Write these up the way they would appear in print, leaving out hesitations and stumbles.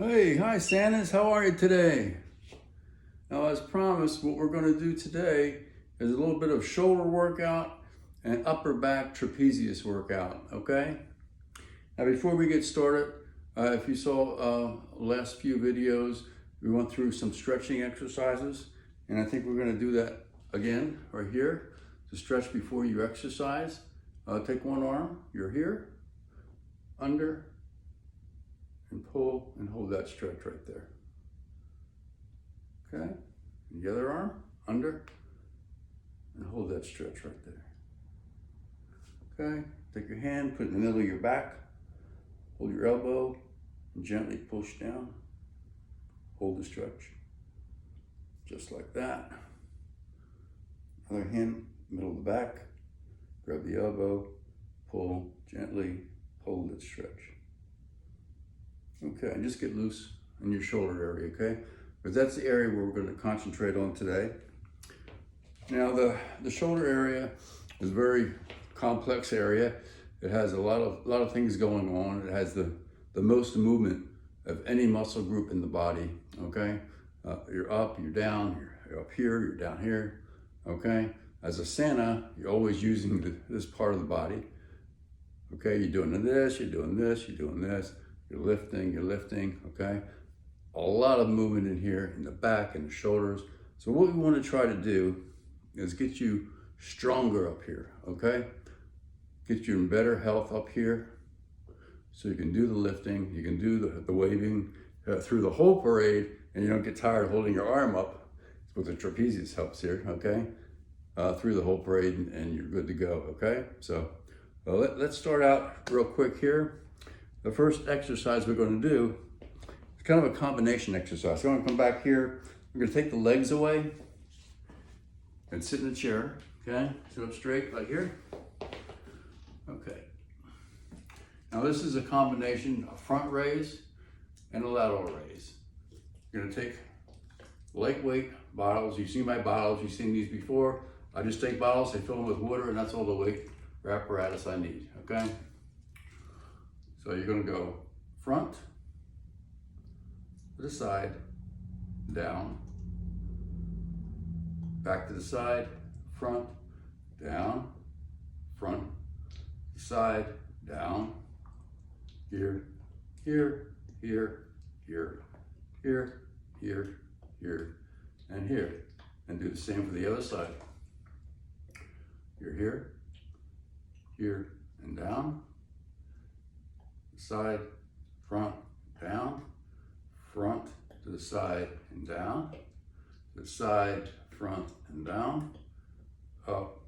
Hey, hi Santas, how are you today? Now, as promised, what we're going to do today is a little bit of shoulder workout and upper back trapezius workout, okay? Now, before we get started, if you saw last few videos, we went through some stretching exercises, and I think we're going to do that again right here to stretch before you exercise. Take one arm, you're here, under, and pull and hold that stretch right there. Okay, and the other arm, under, and hold that stretch right there. Okay, take your hand, put it in the middle of your back, hold your elbow, and gently push down. Hold the stretch, just like that. Other hand, middle of the back, grab the elbow, pull, gently, hold it, stretch. Okay, and just get loose in your shoulder area, okay? Because that's the area where we're going to concentrate on today. Now, the shoulder area is a very complex area. It has a lot of things going on. It has the most movement of any muscle group in the body, okay? You're up, you're down, you're up here, you're down here, okay? As a Santa, you're always using this part of the body, okay? You're doing this, you're doing this, you're doing this. You're lifting, okay? A lot of movement in here, in the back and the shoulders. So what we want to try to do is get you stronger up here, okay? Get you in better health up here so you can do the lifting, you can do the waving through the whole parade, and you don't get tired holding your arm up. That's what the trapezius helps here, okay? Through the whole parade, and you're good to go, okay? So let's start out real quick here. The first exercise we're going to do is kind of a combination exercise. So I'm going to come back here. We're going to take the legs away and sit in a chair. Okay, sit up straight like here. Okay. Now this is a combination of front raise and a lateral raise. You're going to take lightweight bottles. You've seen my bottles. You've seen these before. I just take bottles, I fill them with water, and that's all the weight or apparatus I need. Okay. So you're going to go front, to the side, down, back to the side, front, down, front, side, down, here, here, here, here, here, here, here, and here. And do the same for the other side. You're here, here, and down. Side, front, down, front to the side and down, to the side, front and down, up,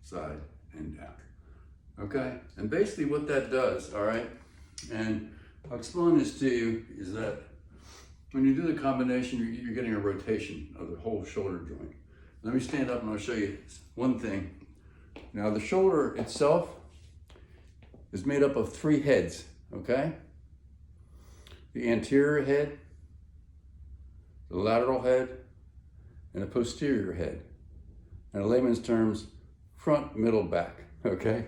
side and down. Okay, and basically what that does, all right, and I'll explain this to you, is that when you do the combination, you're getting a rotation of the whole shoulder joint. Let me stand up and I'll show you one thing. Now the shoulder itself is made up of 3 heads. Okay? The anterior head, the lateral head, and the posterior head. And in layman's terms, front, middle, back. Okay?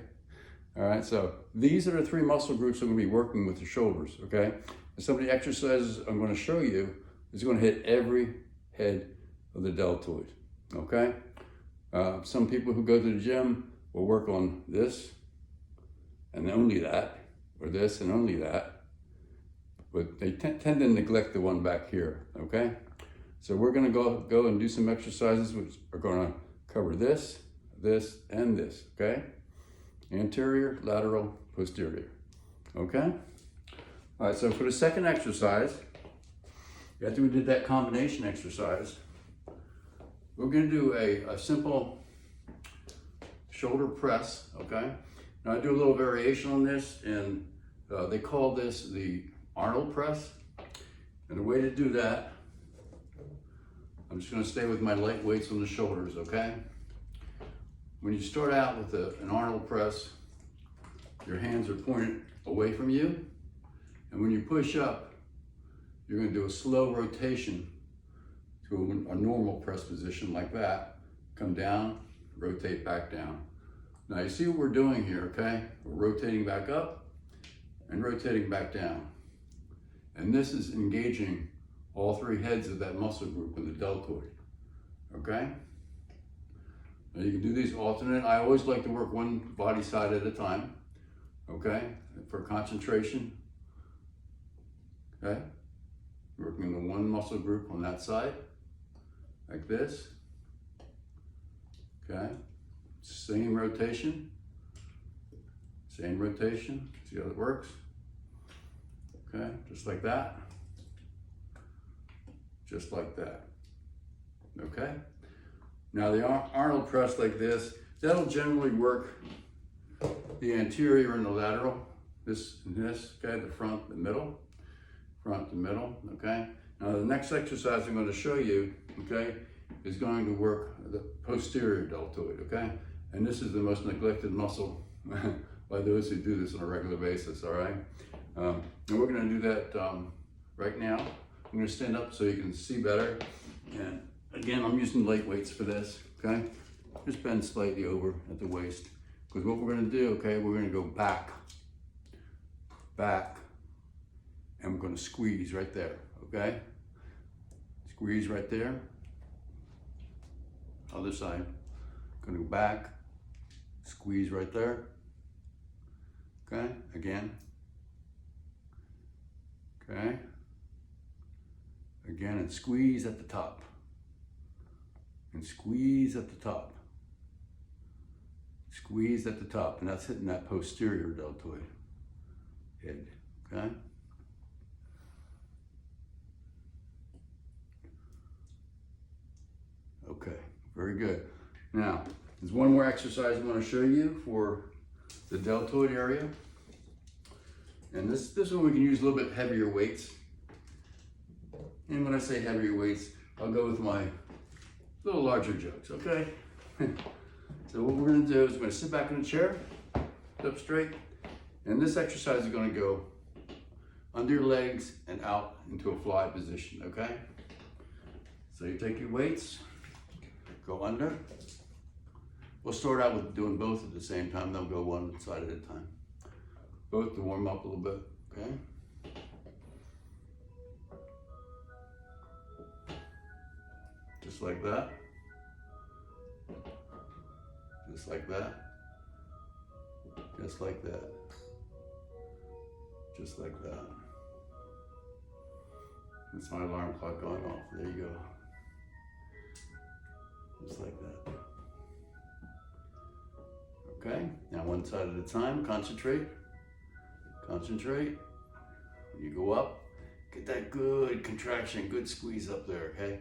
All right, so these are the 3 muscle groups I'm going to be working with the shoulders. Okay? And some of the exercises I'm going to show you is going to hit every head of the deltoid. Okay? Some people who go to the gym will work on this and only that, or this and only that, but they tend to neglect the one back here, okay? So we're gonna go and do some exercises which are gonna cover this, this, and this, okay? Anterior, lateral, posterior, okay? All right, so for the second exercise, after we did that combination exercise, we're gonna do a simple shoulder press, okay? Now I do a little variation on this, and they call this the Arnold press. And the way to do that, I'm just gonna stay with my light weights on the shoulders, okay? When you start out with an Arnold press, your hands are pointed away from you. And when you push up, you're gonna do a slow rotation to a normal press position like that. Come down, rotate back down. Now you see what we're doing here, okay? We're rotating back up and rotating back down. And this is engaging all three heads of that muscle group in the deltoid, okay? Now you can do these alternate. I always like to work one body side at a time, okay? For concentration, okay? Working the one muscle group on that side, like this, okay? Same rotation, see how it works? Okay, just like that, just like that, okay? Now the Arnold press like this, that'll generally work the anterior and the lateral, this and this, okay, the front, the middle, okay? Now the next exercise I'm going to show you, okay, is going to work the posterior deltoid, okay? And this is the most neglected muscle by those who do this on a regular basis, all right? And we're going to do that right now. I'm going to stand up so you can see better. And again, I'm using light weights for this, okay? Just bend slightly over at the waist. Because what we're going to do, okay, we're going to go back, and we're going to squeeze right there, okay? Squeeze right there. Other side. Going to go back, squeeze right there. Okay, again. Okay. Again, and squeeze at the top. And squeeze at the top. Squeeze at the top, and that's hitting that posterior deltoid head, okay? Okay, very good. Now, there's one more exercise I'm going to show you for the deltoid area. And this one we can use a little bit heavier weights. And when I say heavier weights, I'll go with my little larger jugs, okay? So what we're going to do is we're going to sit back in the chair, sit up straight, and this exercise is going to go under your legs and out into a fly position, okay? So you take your weights, go under. We'll start out with doing both at the same time, then we'll go one side at a time. Both to warm up a little bit, okay? Just like that. Just like that. Just like that. Just like that. That's my alarm clock going off. There you go. Just like that. Okay, now one side at a time, concentrate. Concentrate. When you go up, get that good contraction, good squeeze up there, okay?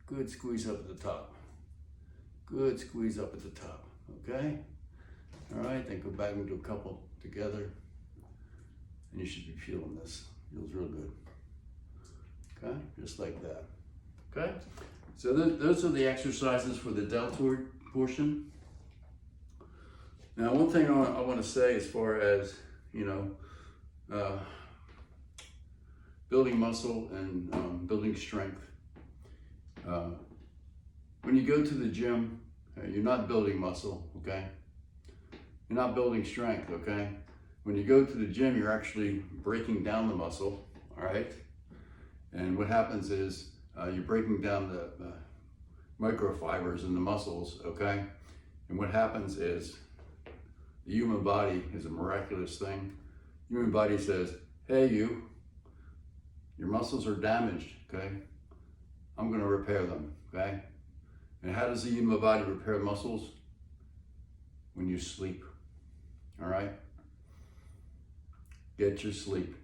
Good squeeze up at the top. Good squeeze up at the top, okay? All right, then go back and do a couple together. And you should be feeling this. Feels real good. Okay, just like that. Okay, so those are the exercises for the deltoid portion. Now, one thing I want to say as far as, you know, building muscle and building strength. When you go to the gym, you're not building muscle, okay? You're not building strength, okay? When you go to the gym, you're actually breaking down the muscle, all right? And what happens is you're breaking down the microfibers in the muscles, okay? And what happens is the human body is a miraculous thing. The human body says, hey, your muscles are damaged, okay? I'm going to repair them, okay? And how does the human body repair muscles? When you sleep, all right? Get your sleep.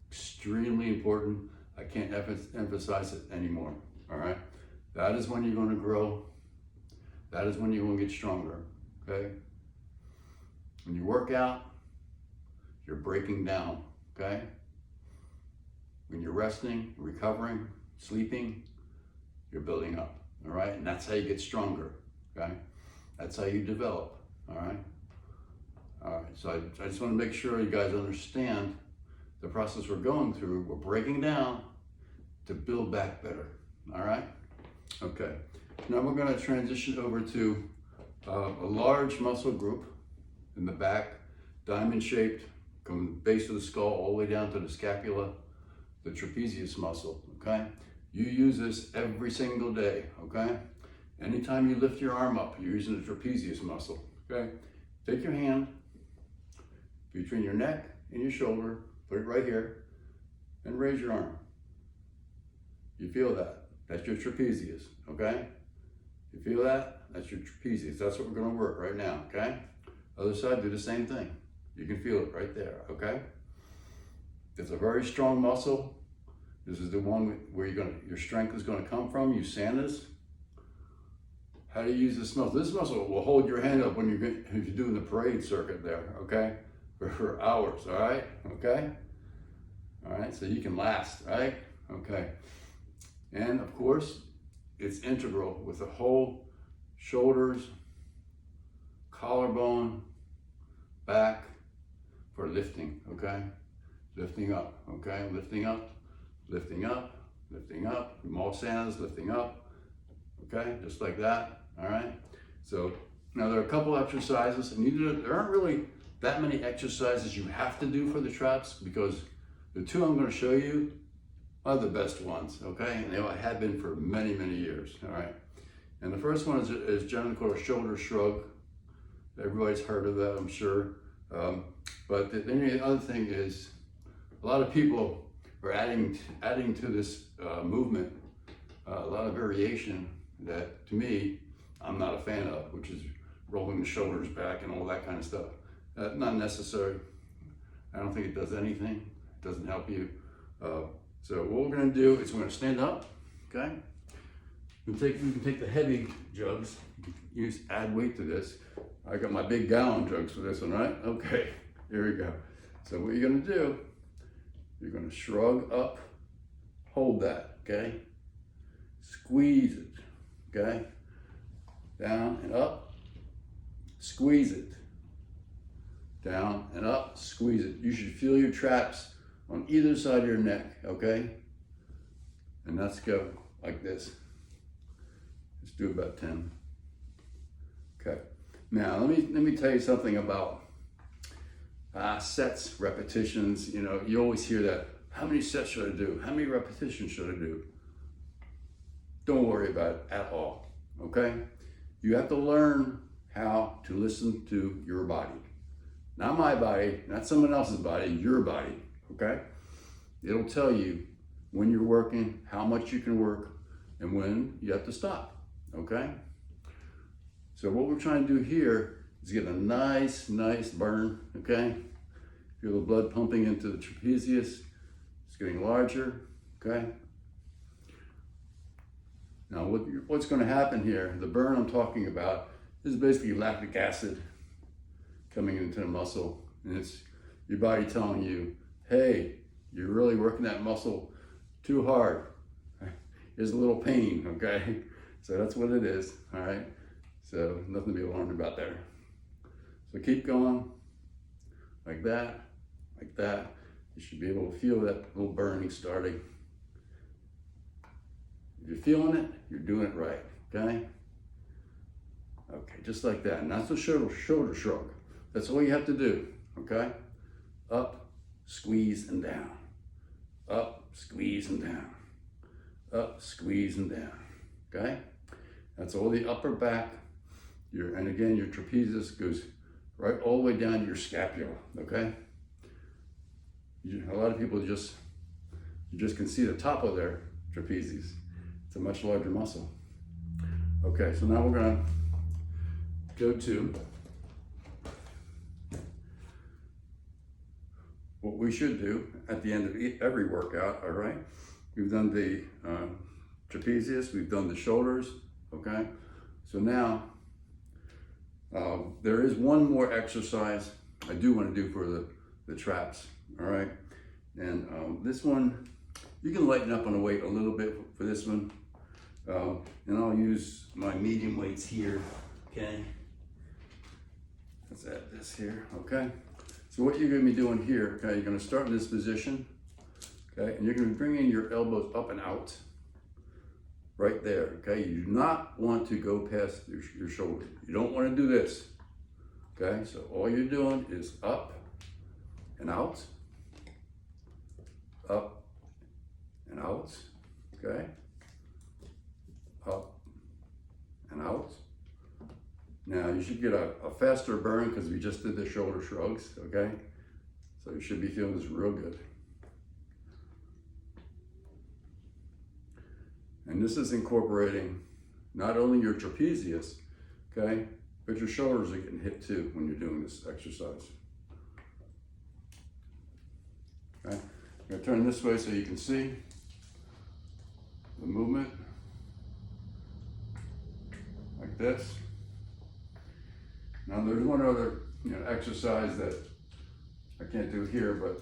Extremely important. I can't emphasize it anymore, all right? That is when you're going to grow. That is when you're going to get stronger, okay? When you work out, you're breaking down, okay? When you're resting, recovering, sleeping, you're building up, all right? And that's how you get stronger, okay? That's how you develop, all right? All right, so I just want to make sure you guys understand the process we're going through. We're breaking down to build back better, all right? Okay, now we're going to transition over to a large muscle group in the back, diamond shaped, from the base of the skull all the way down to the scapula, the trapezius muscle, okay? You use this every single day, okay? Anytime you lift your arm up, you're using the trapezius muscle, okay? Take your hand between your neck and your shoulder, put it right here, and raise your arm. You feel that? That's your trapezius, okay? You feel that? That's your trapezius. That's what we're gonna work right now, okay? Other side, do the same thing. You can feel it right there, okay? It's a very strong muscle. This is the one where your strength is gonna come from. Use Santa's. How do you use this muscle? This muscle will hold your hand up when if you're doing the parade circuit there, okay? For hours, all right? Okay? All right, so you can last, right? Okay. And of course, it's integral with the whole shoulders, collarbone, back for lifting, okay? Lifting up, okay? Lifting up, lifting up, lifting up. Small Santas, lifting up, okay? Just like that, all right? So now there are a couple exercises, and there aren't really that many exercises you have to do for the traps, because the two I'm gonna show you are the best ones, okay? And they have been for many, many years, all right? And the first one is generally called a shoulder shrug. Everybody's heard of that, I'm sure. But then the other thing is, a lot of people are adding to this movement a lot of variation that, to me, I'm not a fan of, which is rolling the shoulders back and all that kind of stuff. Not necessary. I don't think it does anything. It doesn't help you. So what we're gonna do is we're gonna stand up, okay? You can take the heavy jugs, you can add weight to this. I got my big gallon jugs for this one, right? Okay, here we go. So what you're gonna do, you're gonna shrug up, hold that, okay? Squeeze it, okay? Down and up, squeeze it. Down and up, squeeze it. You should feel your traps on either side of your neck, okay? And let's go like this. Let's do about 10. Okay. Now let me tell you something about sets, repetitions. You know, you always hear that. How many sets should I do? How many repetitions should I do? Don't worry about it at all, okay? You have to learn how to listen to your body. Not my body, not someone else's body, your body, okay? It'll tell you when you're working, how much you can work, and when you have to stop, okay? So what we're trying to do here is get a nice burn, okay? Feel the blood pumping into the trapezius. It's getting larger, okay? Now what's gonna happen here, the burn I'm talking about, is basically lactic acid coming into the muscle, and it's your body telling you, hey, you're really working that muscle too hard. There's a little pain, okay? So that's what it is, all right? So nothing to be alarmed about there. So keep going, like that, like that. You should be able to feel that little burning starting. If you're feeling it, you're doing it right, okay? Okay, just like that. And that's the shoulder shrug. That's all you have to do, okay? Up, squeeze, and down. Up, squeeze, and down. Up, squeeze, and down, okay? That's all the upper back. And again, your trapezius goes right all the way down to your scapula, okay? A lot of people you just can see the top of their trapezius. It's a much larger muscle. Okay, so now we're gonna go to what we should do at the end of every workout, all right? We've done the trapezius, we've done the shoulders, okay? So now, there is one more exercise I do want to do for the traps, all right? And this one, you can lighten up on the weight a little bit for this one. And I'll use my medium weights here, okay? Let's add this here, okay? So what you're gonna be doing here, okay, you're gonna start in this position, okay? And you're gonna be bringing your elbows up and out, right there, okay? You do not want to go past your shoulder. You don't wanna do this, okay? So all you're doing is up and out, up and out, okay? Up and out. Now you should get a faster burn because we just did the shoulder shrugs, okay? So you should be feeling this real good. And this is incorporating not only your trapezius, okay, but your shoulders are getting hit too when you're doing this exercise. Okay, I'm gonna turn this way so you can see the movement, like this. Now there's one other exercise that I can't do here, but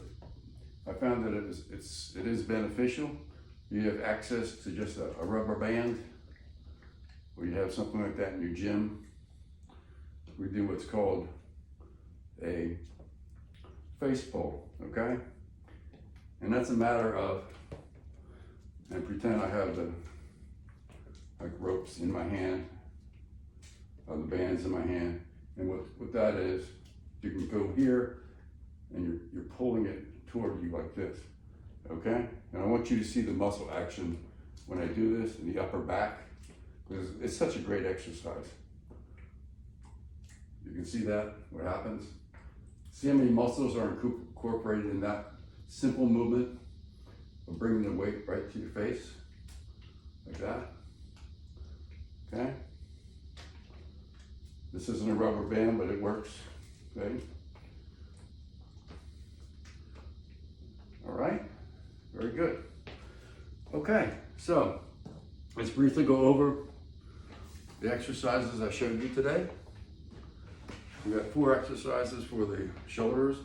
I found that it is beneficial. You have access to just a rubber band, or you have something like that in your gym. We do what's called a face pull, okay? And that's a matter of, and pretend I have the like ropes in my hand, or the bands in my hand, and what that is, you can go here, and you're pulling it toward you like this, okay? And I want you to see the muscle action when I do this in the upper back, because it's such a great exercise. You can see that, what happens. See how many muscles are incorporated in that simple movement of bringing the weight right to your face, like that, okay? This isn't a rubber band, but it works, okay? All right, very good. Okay, so let's briefly go over the exercises I showed you today. We got 4 exercises for the shoulders,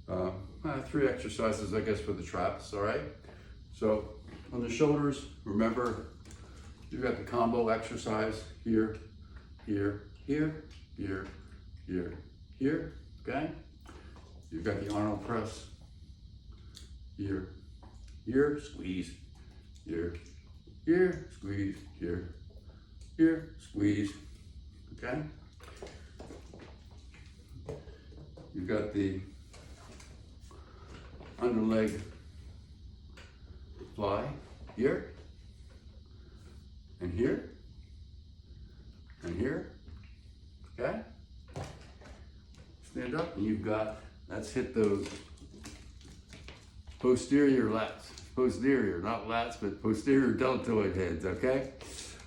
3 exercises, I guess, for the traps, all right? So on the shoulders, remember, you got the combo exercise here, here, here, here, here, here, okay? You've got the Arnold press, here, here, squeeze, here, here, squeeze, here, here, squeeze, okay? You've got the underleg fly here, and here, and here, okay? Stand up, and you've got, let's hit those posterior lats. Posterior, not lats, but posterior deltoid heads, okay?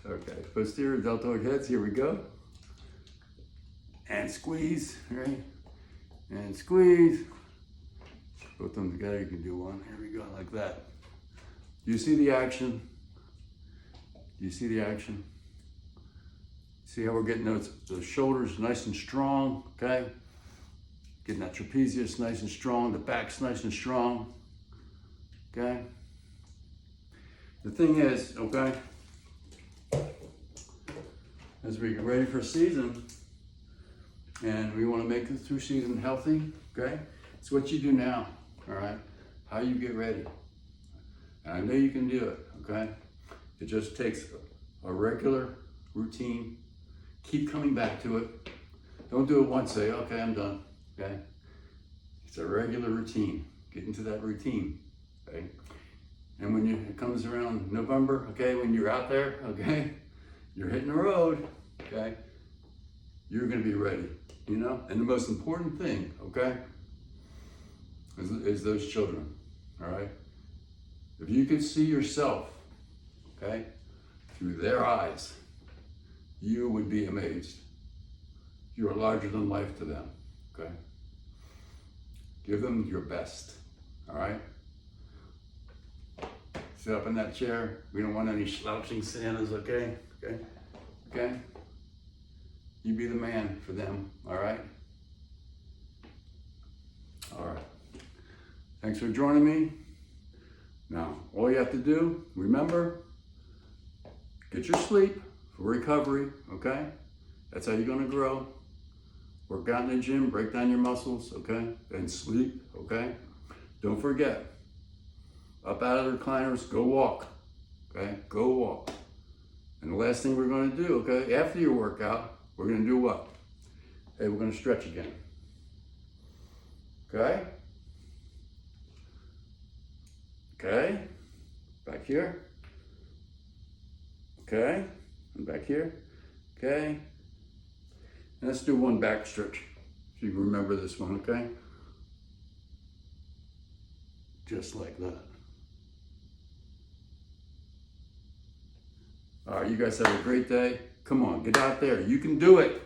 Okay, posterior deltoid heads, here we go. And squeeze, right? And squeeze. Both of them together, you can do one. Here we go, like that. You see the action? You see the action? See how we're getting those shoulders nice and strong, okay? Getting that trapezius nice and strong, the back's nice and strong, okay? The thing is, okay, as we get ready for season, and we want to make it through season healthy, okay? It's what you do now, all right? How you get ready. And I know you can do it, okay? It just takes a regular routine. Keep coming back to it. Don't do it once, say, okay, I'm done, okay? It's a regular routine. Get into that routine, okay? And when it comes around November, okay, when you're out there, okay, you're hitting the road, okay, you're gonna be ready, you know? And the most important thing, okay, is those children, all right? If you could see yourself, okay, through their eyes, you would be amazed. You are larger than life to them, okay? Give them your best, all right? Sit up in that chair. We don't want any slouching Santas, okay? Okay? Okay? You be the man for them, all right? All right. Thanks for joining me. Now, all you have to do, remember, get your sleep for recovery, okay? That's how you're gonna grow. Work out in the gym, break down your muscles, okay? And sleep, okay? Don't forget, up out of the recliners, go walk, okay? Go walk. And the last thing we're gonna do, okay, after your workout, we're gonna do what? Hey, we're gonna stretch again, okay? Okay, back back here. Okay, and back here. Okay. And let's do one back stretch. So you remember this one, okay? Just like that. All right, you guys have a great day. Come on, get out there. You can do it.